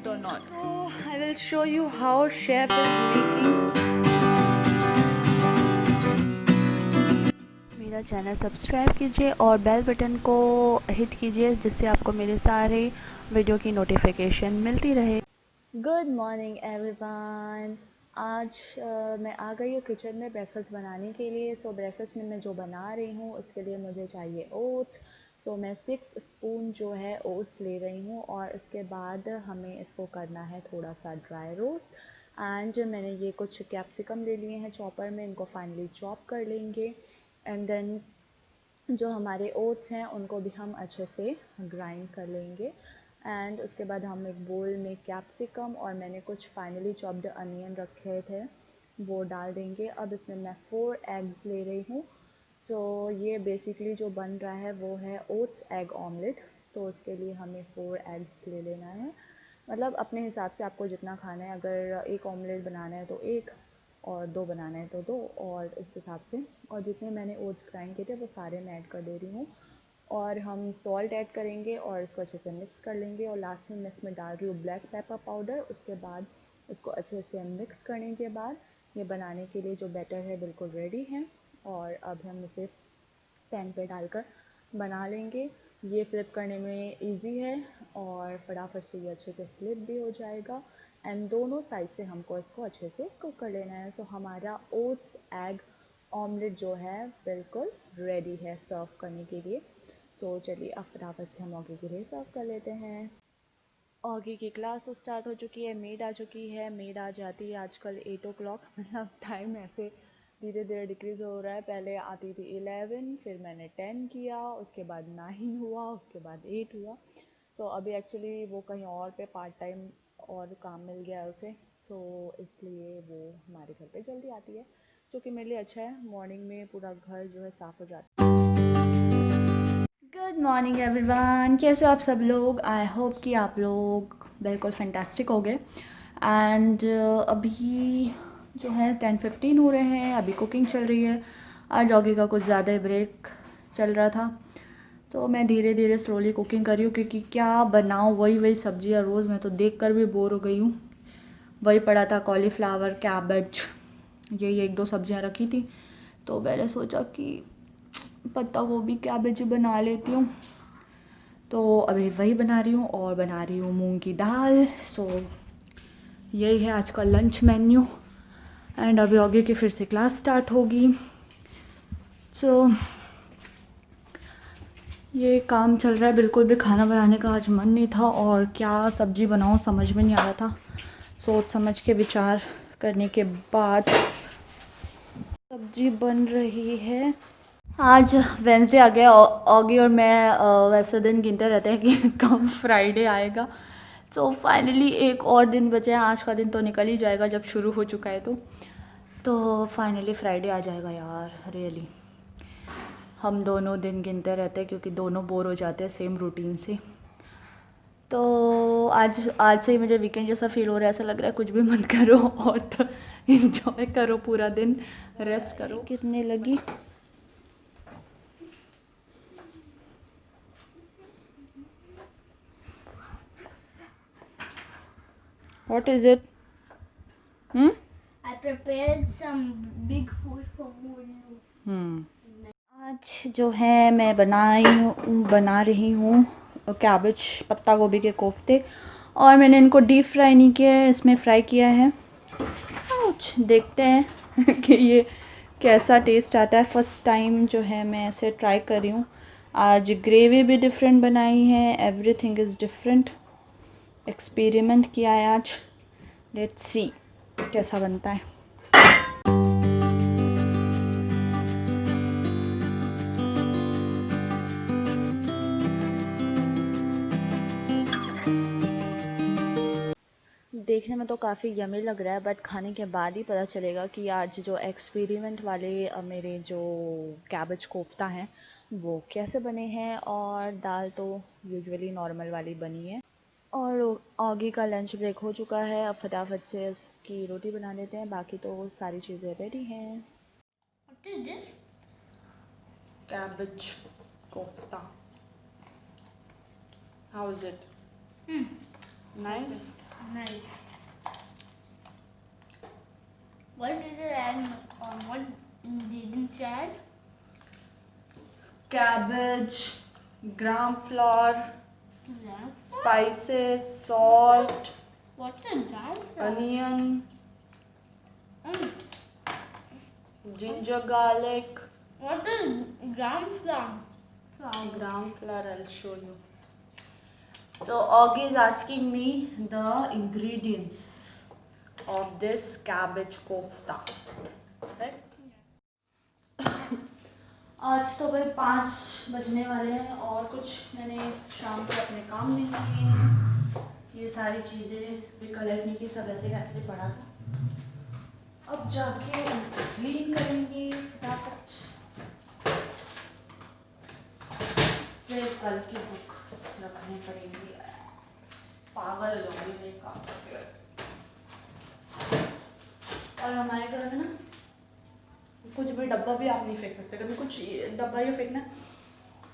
it or not. So I will show you how chef is making. मेरा channel subscribe कीजिए और bell button को hit कीजिए जिससे आपको मेरे सारे वीडियो की नोटिफिकेशन मिलती रहे। Good morning everyone. आज मैं आ गई हूँ किचन में ब्रेकफास्ट बनाने के लिए। सो ब्रेकफास्ट में मैं जो बना रही हूँ उसके लिए मुझे चाहिए ओट्स। सो मैं 6 स्पून जो है ओट्स ले रही हूँ और इसके बाद हमें इसको करना है थोड़ा सा ड्राई रोस्ट। एंड मैंने ये कुछ कैप्सिकम ले लिए हैं चॉपर में, इनको फाइनली चॉप कर लेंगे। एंड देन जो हमारे ओट्स हैं उनको भी हम अच्छे से ग्राइंड कर लेंगे। एंड उसके बाद हम एक बोल में कैप्सिकम और मैंने कुछ फाइनली चॉप्ड अनियन रखे थे वो डाल देंगे। अब इसमें मैं 4 एग्स ले रही हूँ। तो ये बेसिकली जो बन रहा है वो है ओट्स एग ऑमलेट। तो उसके लिए हमें 4 एग्स ले लेना है, मतलब अपने हिसाब से आपको जितना खाना है। अगर एक ऑमलेट बनाना है तो एक, और 2 बनाना है तो 2, और इस हिसाब से। और जितने मैंने ओट्स ग्राइंड किए थे वो सारे मैं ऐड कर दे रही हूँ। और हम सॉल्ट ऐड करेंगे और इसको अच्छे से मिक्स कर लेंगे। और लास्ट में मैं इसमें डाल रही हूँ ब्लैक पेपर पाउडर। उसके बाद इसको अच्छे से मिक्स करने के बाद ये बनाने के लिए जो बैटर है बिल्कुल रेडी है। और अब हम इसे पैन पे डालकर बना लेंगे। ये फ्लिप करने में इजी है और फटाफट से ये अच्छे से फ्लिप भी हो जाएगा। एंड दोनों साइड से हमको इसको अच्छे से कुक कर लेना है। तो हमारा ओट्स एग ऑमलेट जो है बिल्कुल रेडी है सर्व करने के लिए। तो चलिए अब फटाफट से हम ऑगी के लिए सर्व कर लेते हैं। ऑगी की क्लास स्टार्ट हो चुकी है, मेड आ चुकी है। मेड आ जाती है आजकल 8 o'clock, मतलब टाइम ऐसे धीरे धीरे डिक्रीज़ हो रहा है। पहले आती थी 11, फिर मैंने 10 किया, उसके बाद 9 हुआ, उसके बाद 8 हुआ। तो अभी एक्चुअली वो कहीं और पे पार्ट टाइम और काम मिल गया है उसे, तो इसलिए वो हमारे घर पे जल्दी आती है, जो कि मेरे लिए अच्छा है। मॉर्निंग में पूरा घर जो है साफ़ हो जाता है। गुड मॉर्निंग एवरीवन, कैसे हो आप सब लोग? आई होप कि आप लोग बिल्कुल फैंटास्टिक हो गए। एंड अभी जो है 10:15 हो रहे हैं, अभी कुकिंग चल रही है। आज डॉगी का कुछ ज़्यादा ही ब्रेक चल रहा था, तो मैं धीरे धीरे स्लोली कुकिंग कर रही हूँ, क्योंकि क्या बनाऊँ, वही वही सब्जियाँ रोज़। मैं तो देख कर भी बोर हो गई हूँ। वही पड़ा था कॉलीफ्लावर, कैबेज, यही 1-2 सब्जियाँ रखी थी। तो मैंने सोचा कि पत्ता गोभी कैबेज बना लेती हूँ। तो अभी वही बना रही हूँ और बना रही हूँ मूंग की दाल। सो यही है आज का लंच मेन्यू। एंड अभी आगे की फिर से क्लास स्टार्ट होगी। सो ये काम चल रहा है। बिल्कुल भी खाना बनाने का आज मन नहीं था और क्या सब्जी बनाऊँ समझ में नहीं आ रहा था। सोच समझ के विचार करने के बाद सब्जी बन रही है। आज वेंसडे आ गया। ऑगी और मैं वैसे दिन गिनते रहते हैं कि कब फ्राइडे आएगा। तो फाइनली एक और दिन बचे हैं। आज का दिन तो निकल ही जाएगा जब शुरू हो चुका है। तो फाइनली फ्राइडे आ जाएगा यार, रियली। हम दोनों दिन गिनते रहते हैं क्योंकि दोनों बोर हो जाते हैं सेम रूटीन से। तो आज से ही मुझे वीकेंड जैसा फील हो रहा है। ऐसा लग रहा है कुछ भी मत करो और तो एंजॉय करो, पूरा दिन रेस्ट करो। गिरने लगी। What is it? I prepared some big food for Mulu. आज जो है मैं बना रही हूँ कैबेज पत्ता गोभी के कोफ्ते। और मैंने इनको डीप फ्राई नहीं किया है, इसमें फ्राई किया है। कुछ देखते हैं कि ये कैसा टेस्ट आता है। फर्स्ट टाइम जो है मैं ऐसे ट्राई कर रही हूँ। आज ग्रेवी भी डिफरेंट बनाई है, एवरीथिंग इज़ डिफरेंट। एक्सपेरिमेंट किया है आज। लेट्स सी कैसा बनता है। देखने में तो काफ़ी यमी लग रहा है, बट खाने के बाद ही पता चलेगा कि आज जो एक्सपेरिमेंट वाले मेरे जो कैबेज कोफ्ता हैं वो कैसे बने हैं। और दाल तो यूजुअली नॉर्मल वाली बनी है। और ऑगी का लंच ब्रेक हो चुका है। अब फटाफट से उसकी रोटी बना लेते हैं, बाकी तो सारी चीज़ें रेडी हैं। What is this? Cabbage kofta. How is it? Nice. Nice. What did you add? What ingredients you add? Cabbage, gram flour, Yeah. spices, salt, What a dance. onion, Mm. ginger garlic. What a gram flour. Gram flour, I'll show you. So Augie is asking me the ingredients of this cabbage kofta. Right? आज तो भाई 5 बजने वाले हैं और कुछ मैंने शाम को अपने काम नहीं किए हैं। ये सारी चीज़ें भी कलेक्ट नहीं की, सब ऐसे कैसे पड़ा था। अब जाके उनको क्लीन करेंगे फटाफट, फिर कल की बुक रखनी पड़ेगी। पागल हो गई नहीं काम करके। और हमारे घर में ना कुछ भी डब्बा भी आप नहीं फेंक सकते। कभी कुछ डब्बा ये फेंकना,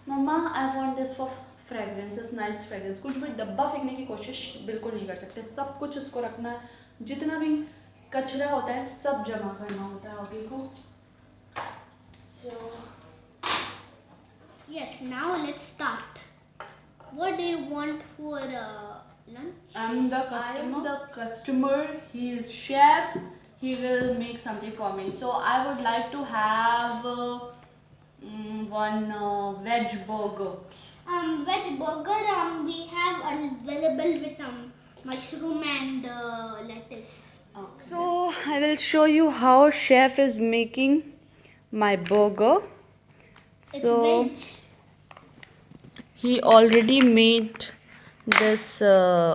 मम्मा I want this for fragrances, nice fragrance, कुछ भी डब्बा फेंकने की कोशिश बिल्कुल नहीं कर सकते। सब कुछ उसको रखना है, जितना भी कचरा होता है सब जमा करना होता है आगे को। So Yes, now let's start. What do you want for lunch? I am the customer. He is chef. He will make something for me. So I would like to have one veg burger. Veg burger. We have available with mushroom and lettuce. Okay. So I will show you how chef is making my burger. It's So veg. he already made this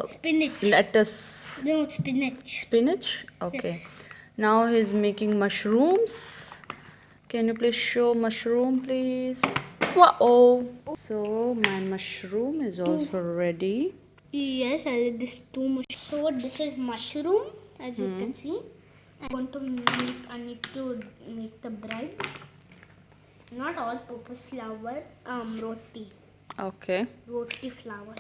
Spinach. lettuce. No, spinach. Spinach? Okay. Yes. Now he's making mushrooms. Can you please show mushroom, please? Wow. So my mushroom is also ready. Yes, I did this too much. So this is mushroom, as you can see. I need to make the bread. Not all-purpose flour. Roti. Okay. Roti flour.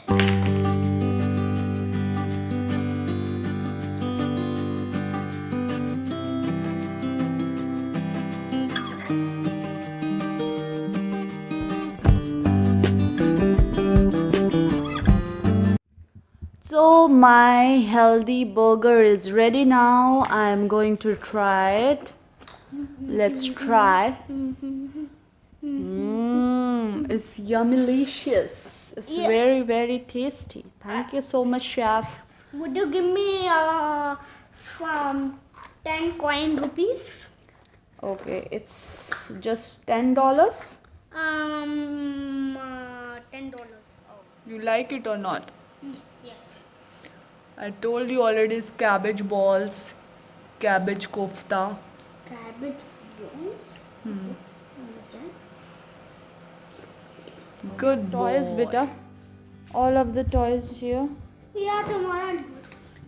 So my healthy burger is ready now. I'm going to try it. Let's try. It's yummylicious. It's Yeah. very, very tasty. Thank you so much, chef. Would you give me 10 coin rupees? Okay, it's just $10. $10. You like it or not? Yes. I told you already, it's cabbage balls, cabbage kofta. Cabbage balls. Understand? Good toys, beta. All of the toys here. Yeah, tomorrow.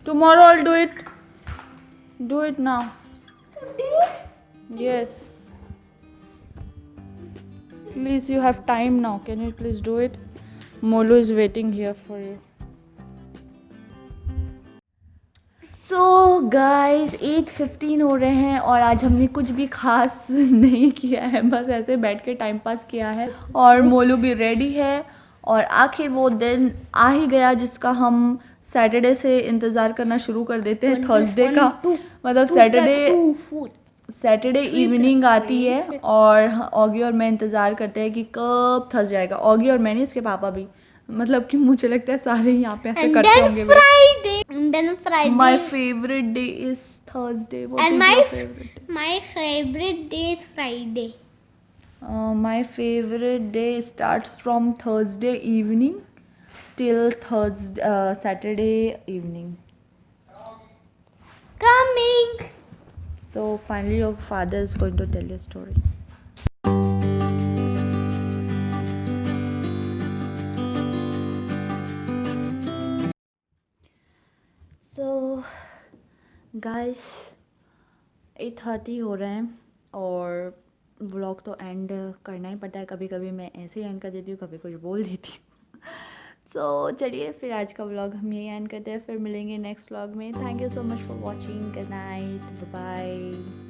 Tomorrow I'll do it. Do it now. Yes. Please, you have time now. Can you please do it? Molu is waiting here for you. So guys, 8:15 हो रहे हैं और आज हमने कुछ भी खास नहीं किया है, बस ऐसे बैठ के टाइम पास किया है। और मोलू भी रेडी है और आखिर वो दिन आ ही गया जिसका हम सैटरडे से इंतज़ार करना शुरू कर देते हैं, थर्सडे का। मतलब सैटरडे इवनिंग आती है और ऑगी और मैं इंतज़ार करते हैं कि कब थर्स जाएगा। ऑगी और मैंने, इसके पापा भी, मतलब कि मुझे लगता है सारे यहाँ पे ऐसे करते होंगे। Friday. My favorite day is Thursday. What And is my your favorite day? My favorite day is Friday. My favorite day starts from Thursday evening till Saturday evening. Coming. So finally your father is going to tell you a story. So guys, 8:30 हो रहे हैं और vlog तो and करना ही पड़ता है। कभी कभी मैं ऐसे ही एंड कर देती हूँ, कभी कुछ बोल देती हूँ। सो चलिए फिर आज का व्लॉग हम यही एंड करते हैं, फिर मिलेंगे नेक्स्ट व्लॉग में। Thank you so much for watching, good night, bye bye.